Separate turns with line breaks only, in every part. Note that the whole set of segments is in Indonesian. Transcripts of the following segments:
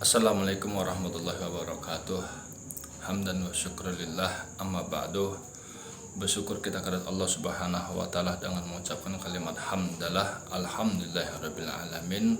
Assalamualaikum warahmatullahi wabarakatuh. Hamdan wa syukurillah, amma ba'du. Bersyukur kita kepada Allah Subhanahu wa taala dengan mengucapkan kalimat hamdalah, alhamdulillahirabbil alamin.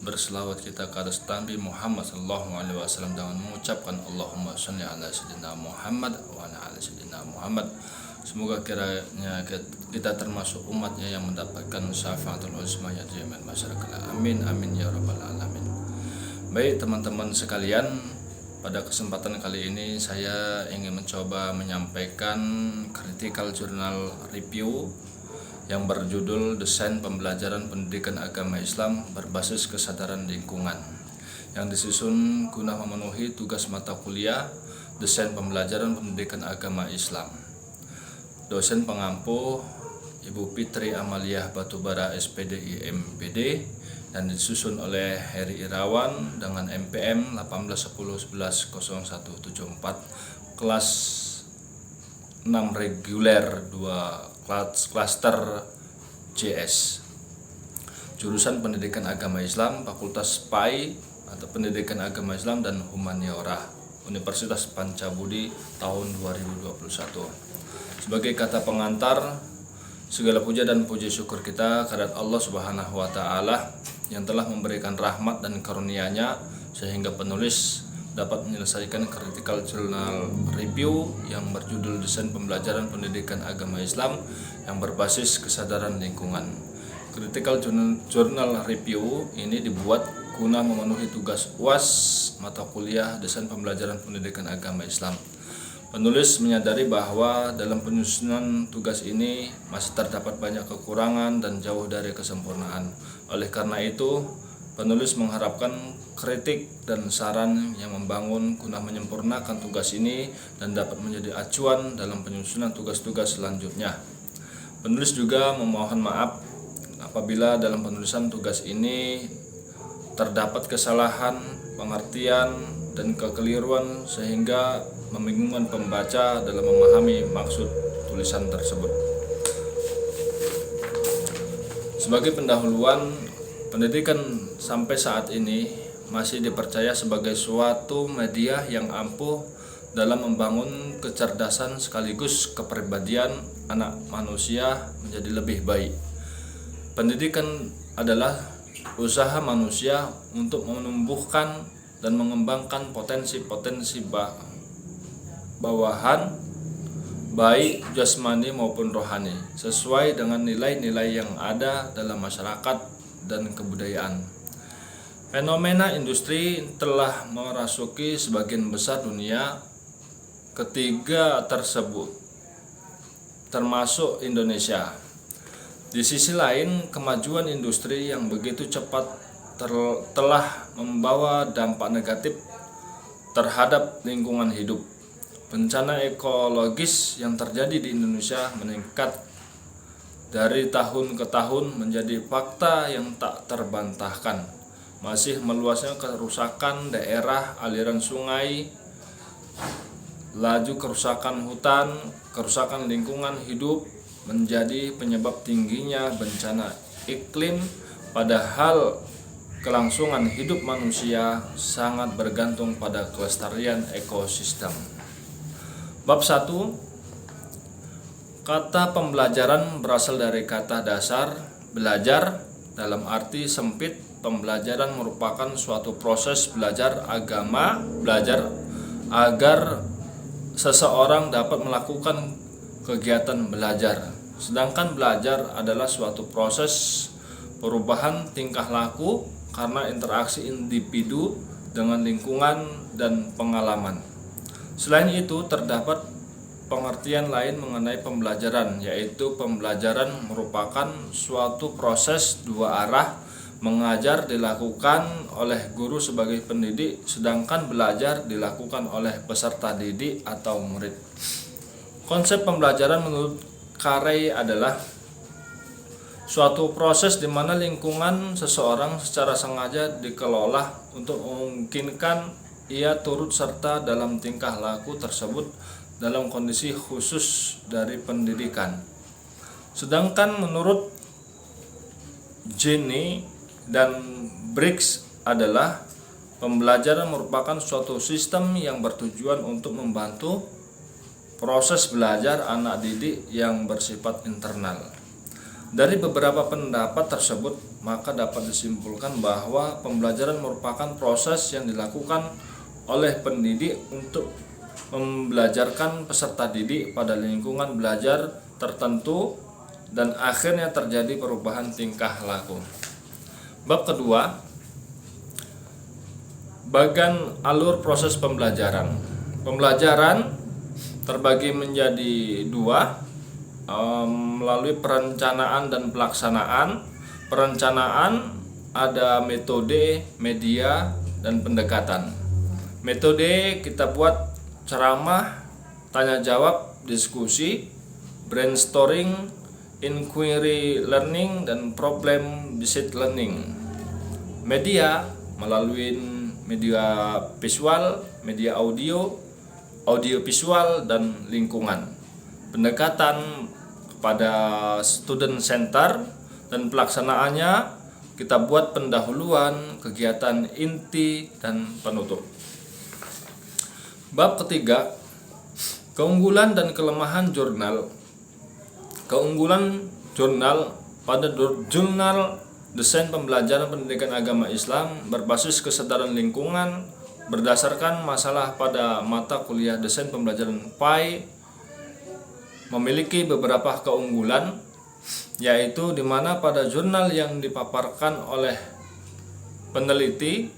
Berselawat kita kepada Nabi Muhammad sallallahu alaihi wasallam dengan mengucapkan Allahumma shalli ala sayyidina Muhammad wa ala ali sayyidina Muhammad. Semoga kiranya kita termasuk umatnya yang mendapatkan syafaatul uzma ya jami'al masyarakat. Amin amin ya rabbal alamin. Baik teman-teman sekalian, pada kesempatan kali ini saya ingin mencoba menyampaikan critical journal review yang berjudul Desain Pembelajaran Pendidikan Agama Islam Berbasis Kesadaran Lingkungan, yang disusun guna memenuhi tugas mata kuliah Desain Pembelajaran Pendidikan Agama Islam. Dosen pengampu Ibu Fitri Amaliah Batubara SPD IMPD, dan disusun oleh Heri Irawan dengan MPM 1810110174, kelas 6 reguler 2 klaster JS, jurusan Pendidikan Agama Islam, Fakultas PAI atau Pendidikan Agama Islam dan Humaniora, Universitas Pancabudi tahun 2021. Sebagai kata pengantar, segala puja dan puji syukur kita kehadirat Allah Subhanahu wa taala yang telah memberikan rahmat dan karunia-Nya sehingga penulis dapat menyelesaikan critical journal review yang berjudul Desain Pembelajaran Pendidikan Agama Islam yang berbasis kesadaran lingkungan. Critical journal review ini dibuat guna memenuhi tugas UAS mata kuliah Desain Pembelajaran Pendidikan Agama Islam. Penulis menyadari bahwa dalam penyusunan tugas ini masih terdapat banyak kekurangan dan jauh dari kesempurnaan. Oleh karena itu, penulis mengharapkan kritik dan saran yang membangun guna menyempurnakan tugas ini dan dapat menjadi acuan dalam penyusunan tugas-tugas selanjutnya. Penulis juga memohon maaf apabila dalam penulisan tugas ini terdapat kesalahan, pengertian, dan kekeliruan sehingga membingungkan pembaca dalam memahami maksud tulisan tersebut. Sebagai pendahuluan, pendidikan sampai saat ini masih dipercaya sebagai suatu media yang ampuh dalam membangun kecerdasan sekaligus kepribadian anak manusia menjadi lebih baik. Pendidikan adalah usaha manusia untuk menumbuhkan dan mengembangkan potensi-potensi bawahan baik jasmani maupun rohani sesuai dengan nilai-nilai yang ada dalam masyarakat dan kebudayaan. Fenomena industri telah merasuki sebagian besar dunia ketiga tersebut, termasuk Indonesia. Di sisi lain, kemajuan industri yang begitu cepat telah membawa dampak negatif terhadap lingkungan hidup. Bencana ekologis yang terjadi di Indonesia meningkat dari tahun ke tahun menjadi fakta yang tak terbantahkan. Masih meluasnya kerusakan daerah aliran sungai, laju kerusakan hutan, kerusakan lingkungan hidup menjadi penyebab tingginya bencana iklim, padahal kelangsungan hidup manusia sangat bergantung pada kelestarian ekosistem. Bab 1. Kata pembelajaran berasal dari kata dasar belajar. Dalam arti sempit, pembelajaran merupakan suatu proses belajar agar seseorang dapat melakukan kegiatan belajar. Sedangkan belajar adalah suatu proses perubahan tingkah laku karena interaksi individu dengan lingkungan dan pengalaman. Selain itu, terdapat pengertian lain mengenai pembelajaran, yaitu pembelajaran merupakan suatu proses dua arah. Mengajar dilakukan oleh guru sebagai pendidik, sedangkan belajar dilakukan oleh peserta didik atau murid. Konsep pembelajaran menurut Carey adalah suatu proses di mana lingkungan seseorang secara sengaja dikelola untuk memungkinkan ia turut serta dalam tingkah laku tersebut dalam kondisi khusus dari pendidikan. Sedangkan menurut Jenny dan Briggs adalah pembelajaran merupakan suatu sistem yang bertujuan untuk membantu proses belajar anak didik yang bersifat internal. Dari beberapa pendapat tersebut, maka dapat disimpulkan bahwa pembelajaran merupakan proses yang dilakukan oleh pendidik untuk membelajarkan peserta didik pada lingkungan belajar tertentu dan akhirnya terjadi perubahan tingkah laku. Bab kedua, bagian alur proses pembelajaran. Pembelajaran terbagi menjadi dua, melalui perencanaan dan pelaksanaan. Perencanaan ada metode, media, dan pendekatan. Metode kita buat ceramah, tanya jawab, diskusi, brainstorming, inquiry learning, dan problem based learning. Media melalui media visual, media audio, audio visual, dan lingkungan. Pendekatan kepada student center dan pelaksanaannya kita buat pendahuluan, kegiatan inti, dan penutup. Bab ketiga, keunggulan dan kelemahan jurnal. Keunggulan jurnal pada jurnal desain pembelajaran pendidikan agama Islam berbasis kesadaran lingkungan berdasarkan masalah pada mata kuliah desain pembelajaran PAI memiliki beberapa keunggulan, yaitu di mana pada jurnal yang dipaparkan oleh peneliti,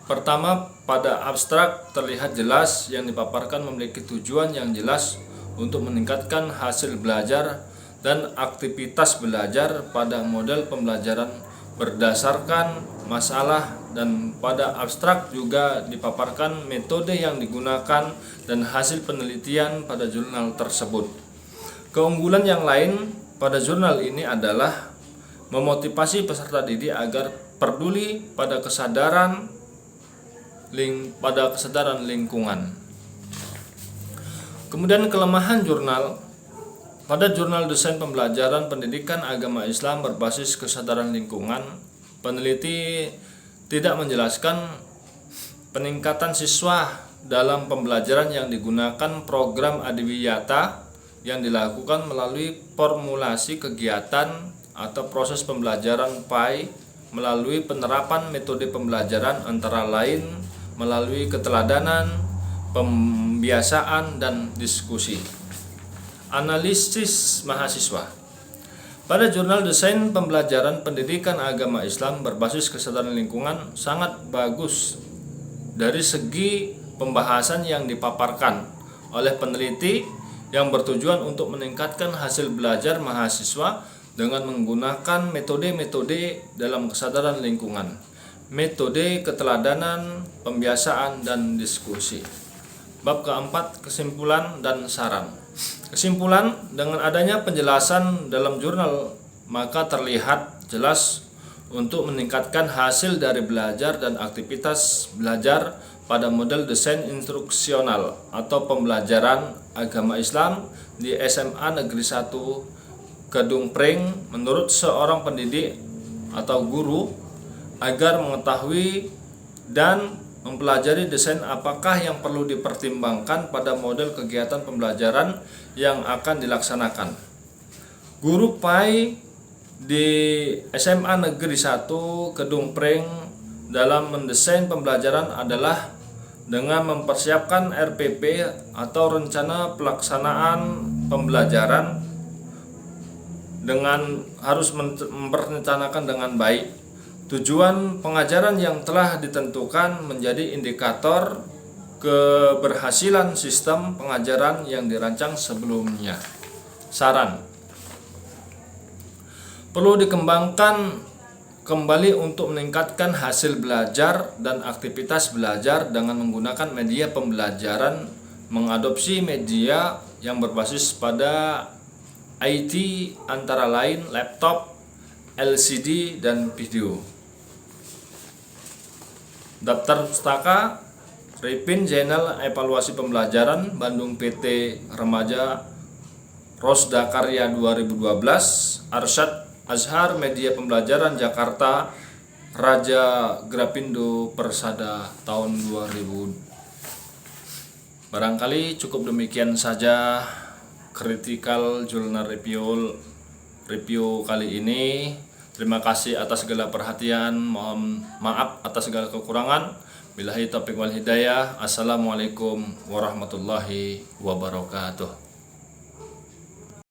pertama, pada abstrak terlihat jelas yang dipaparkan memiliki tujuan yang jelas untuk meningkatkan hasil belajar dan aktivitas belajar pada model pembelajaran berdasarkan masalah, dan pada abstrak juga dipaparkan metode yang digunakan dan hasil penelitian pada jurnal tersebut. Keunggulan yang lain pada jurnal ini adalah memotivasi peserta didik agar peduli pada kesadaran lingkungan. Kemudian kelemahan jurnal. Pada jurnal desain pembelajaran pendidikan agama Islam berbasis kesadaran lingkungan, peneliti tidak menjelaskan peningkatan siswa dalam pembelajaran yang digunakan program Adiwiyata yang dilakukan melalui formulasi kegiatan atau proses pembelajaran PAI melalui penerapan metode pembelajaran antara lain melalui keteladanan, pembiasaan, dan diskusi. Analisis mahasiswa. Pada jurnal desain pembelajaran pendidikan agama Islam berbasis kesadaran lingkungan sangat bagus dari segi pembahasan yang dipaparkan oleh peneliti yang bertujuan untuk meningkatkan hasil belajar mahasiswa dengan menggunakan metode-metode dalam kesadaran lingkungan, metode keteladanan, pembiasaan, dan diskusi. Bab keempat, kesimpulan dan saran. Kesimpulan, dengan adanya penjelasan dalam jurnal maka terlihat jelas untuk meningkatkan hasil dari belajar dan aktivitas belajar pada model desain instruksional atau pembelajaran agama Islam di SMA Negeri 1 Kedung Pring menurut seorang pendidik atau guru agar mengetahui dan mempelajari desain apakah yang perlu dipertimbangkan pada model kegiatan pembelajaran yang akan dilaksanakan. Guru PAI di SMA Negeri 1 Kedung Pring dalam mendesain pembelajaran adalah dengan mempersiapkan RPP atau rencana pelaksanaan pembelajaran dengan harus merencanakan dengan baik. Tujuan pengajaran yang telah ditentukan menjadi indikator keberhasilan sistem pengajaran yang dirancang sebelumnya. Saran: perlu dikembangkan kembali untuk meningkatkan hasil belajar dan aktivitas belajar dengan menggunakan media pembelajaran, mengadopsi media yang berbasis pada IT antara lain laptop, LCD, dan video. Daftar pustaka, Repin Channel Evaluasi Pembelajaran Bandung PT Remaja Rosda Karya 2012, Arsyad Azhar Media Pembelajaran Jakarta Raja Grapindo Persada tahun 2000. Barangkali cukup demikian saja Critical Journal review kali ini. Terima kasih atas segala perhatian. Mohon maaf atas segala kekurangan. Billahi taufiq wal hidayah. Assalamualaikum warahmatullahi wabarakatuh.